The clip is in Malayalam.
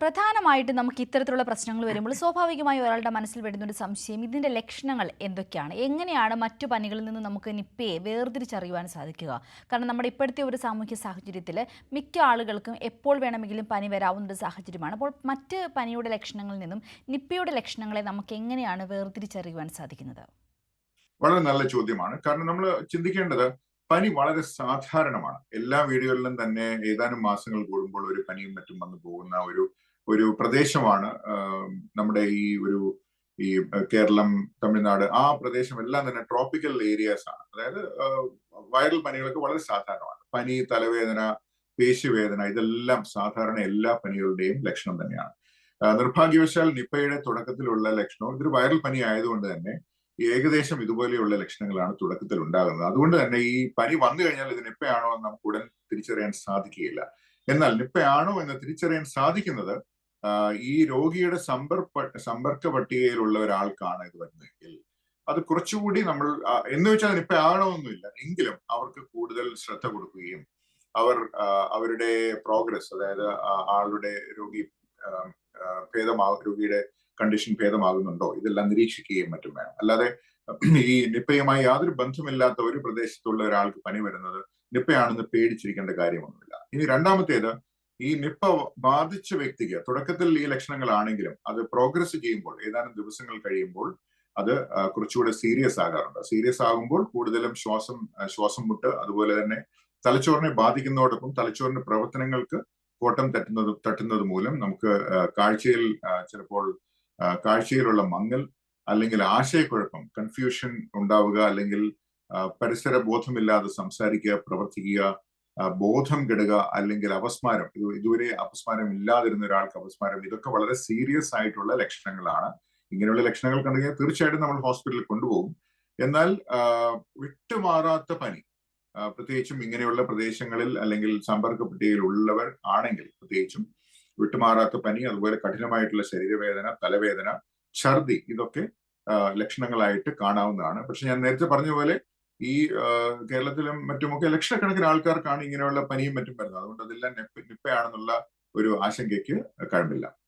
പ്രധാനമായിട്ടും നമുക്ക് ഇത്തരത്തിലുള്ള പ്രശ്നങ്ങൾ വരുമ്പോൾ സ്വാഭാവികമായും ഒരാളുടെ മനസ്സിൽ വരുന്ന ഒരു സംശയം ഇതിൻ്റെ ലക്ഷണങ്ങൾ എന്തൊക്കെയാണ്? എങ്ങനെയാണ് മറ്റു പനികളിൽ നിന്ന് നമുക്ക് നിപ്പയെ വേർതിരിച്ചറിയുവാൻ സാധിക്കുക? കാരണം നമ്മുടെ ഇപ്പോഴത്തെ ഒരു സാമൂഹ്യ സാഹചര്യത്തിൽ മിക്ക ആളുകൾക്കും എപ്പോൾ വേണമെങ്കിലും പനി വരാവുന്ന ഒരു സാഹചര്യമാണ്. അപ്പോൾ മറ്റ് പനിയുടെ ലക്ഷണങ്ങളിൽ നിന്നും നിപ്പയുടെ ലക്ഷണങ്ങളെ നമുക്ക് എങ്ങനെയാണ് വേർതിരിച്ചറിയുവാൻ സാധിക്കുന്നത്? വളരെ നല്ല ചോദ്യമാണ്. കാരണം നമ്മൾ ചിന്തിക്കേണ്ടത് പനി വളരെ സാധാരണമാണ്. എല്ലാ വീടുകളിലും തന്നെ ഏതാനും മാസങ്ങൾ കൂടുമ്പോൾ ഒരു പനിയും മറ്റും വന്നു പോകുന്ന ഒരു ഒരു പ്രദേശമാണ് നമ്മുടെ ഈ കേരളം, തമിഴ്നാട് ആ പ്രദേശം എല്ലാം തന്നെ ട്രോപ്പിക്കൽ ഏരിയാസ് ആണ്. അതായത് വൈറൽ പനികളൊക്കെ വളരെ സാധാരണമാണ്. പനി, തലവേദന, പേശിവേദന ഇതെല്ലാം സാധാരണ എല്ലാ പനികളുടെയും ലക്ഷണം തന്നെയാണ്. നിർഭാഗ്യവശാൽ നിപ്പയുടെ തുടക്കത്തിലുള്ള ലക്ഷണവും ഇതൊരു വൈറൽ പനി ആയതുകൊണ്ട് തന്നെ ഏകദേശം ഇതുപോലെയുള്ള ലക്ഷണങ്ങളാണ് തുടക്കത്തിൽ ഉണ്ടാകുന്നത്. അതുകൊണ്ട് തന്നെ ഈ പനി വന്നു കഴിഞ്ഞാൽ ഇത് നിപ്പയാണോ എന്ന് നമുക്ക് ഉടൻ തിരിച്ചറിയാൻ സാധിക്കുകയില്ല. എന്നാൽ നിപ്പയാണോ എന്ന് തിരിച്ചറിയാൻ സാധിക്കുന്നത് ഈ രോഗിയുടെ സമ്പർക്ക പട്ടികയിലുള്ള ഒരാൾക്കാണ് ഇത് വരുന്നതെങ്കിൽ അത് കുറച്ചുകൂടി നമ്മൾ എന്ന് വെച്ചാൽ നിപ്പയാണോ ഒന്നുമില്ല എങ്കിലും അവർക്ക് കൂടുതൽ ശ്രദ്ധ കൊടുക്കുകയും അവരുടെ പ്രോഗ്രസ്, അതായത് ആളുടെ രോഗിയുടെ കണ്ടീഷൻ ഭേദമാകുന്നുണ്ടോ ഇതെല്ലാം നിരീക്ഷിക്കുകയും മറ്റും വേണം. അല്ലാതെ ഈ നിപ്പയുമായി യാതൊരു ബന്ധമില്ലാത്ത ഒരു പ്രദേശത്തുള്ള ഒരാൾക്ക് പനി വരുന്നത് നിപ്പയാണെന്ന് പേടിച്ചിരിക്കേണ്ട കാര്യമൊന്നുമില്ല. ഇനി രണ്ടാമത്തേത്, ഈ നിപ്പ ബാധിച്ച വ്യക്തിക്ക് തുടക്കത്തിൽ ഈ ലക്ഷണങ്ങളാണെങ്കിലും അത് പ്രോഗ്രസ് ചെയ്യുമ്പോൾ ഏതാനും ദിവസങ്ങൾ കഴിയുമ്പോൾ അത് കുറച്ചുകൂടെ സീരിയസ് ആകാറുണ്ട്. സീരിയസ് ആകുമ്പോൾ കൂടുതലും ശ്വാസം മുട്ട്, അതുപോലെ തന്നെ തലച്ചോറിനെ ബാധിക്കുന്നതോടൊപ്പം തലച്ചോറിന്റെ പ്രവർത്തനങ്ങൾക്ക് കോട്ടം തട്ടുന്നത് മൂലം നമുക്ക് കാഴ്ചയിൽ ചിലപ്പോൾ കാഴ്ചയിലുള്ള മങ്ങൽ, അല്ലെങ്കിൽ ആശയക്കുഴപ്പം, കൺഫ്യൂഷൻ ഉണ്ടാവുക, അല്ലെങ്കിൽ പരിസര ബോധമില്ലാതെ സംസാരിക്കുക, പ്രവർത്തിക്കുക, ബോധം കെടുക, അല്ലെങ്കിൽ അപസ്മാരം. ഇതുവരെ അപസ്മാരം ഇല്ലാതിരുന്ന ഒരാൾക്ക് അപസ്മാരം. ഇതൊക്കെ വളരെ സീരിയസ് ആയിട്ടുള്ള ലക്ഷണങ്ങളാണ്. ഇങ്ങനെയുള്ള ലക്ഷണങ്ങൾ കണ്ടുകഴിഞ്ഞാൽ തീർച്ചയായിട്ടും നമ്മൾ ഹോസ്പിറ്റലിൽ കൊണ്ടുപോകും. എന്നാൽ വിട്ടുമാറാത്ത പനി, പ്രത്യേകിച്ചും ഇങ്ങനെയുള്ള പ്രദേശങ്ങളിൽ അല്ലെങ്കിൽ സമ്പർക്ക പട്ടികയിൽ ഉള്ളവർ ആണെങ്കിൽ പ്രത്യേകിച്ചും വിട്ടുമാറാത്ത പനി, അതുപോലെ കഠിനമായിട്ടുള്ള ശരീരവേദന, തലവേദന, ഛർദി ഇതൊക്കെ ലക്ഷണങ്ങളായിട്ട് കാണാവുന്നതാണ്. പക്ഷെ ഞാൻ നേരത്തെ പറഞ്ഞ പോലെ ഈ കേരളത്തിലും മറ്റുമൊക്കെ ലക്ഷക്കണക്കിന് ആൾക്കാർക്കാണ് ഇങ്ങനെയുള്ള പനിയും മറ്റും വരുന്നത്. അതുകൊണ്ട് അതെല്ലാം നിപ്പയാണെന്നുള്ള ഒരു ആശങ്കയ്ക്ക് കഴമ്പില്ല.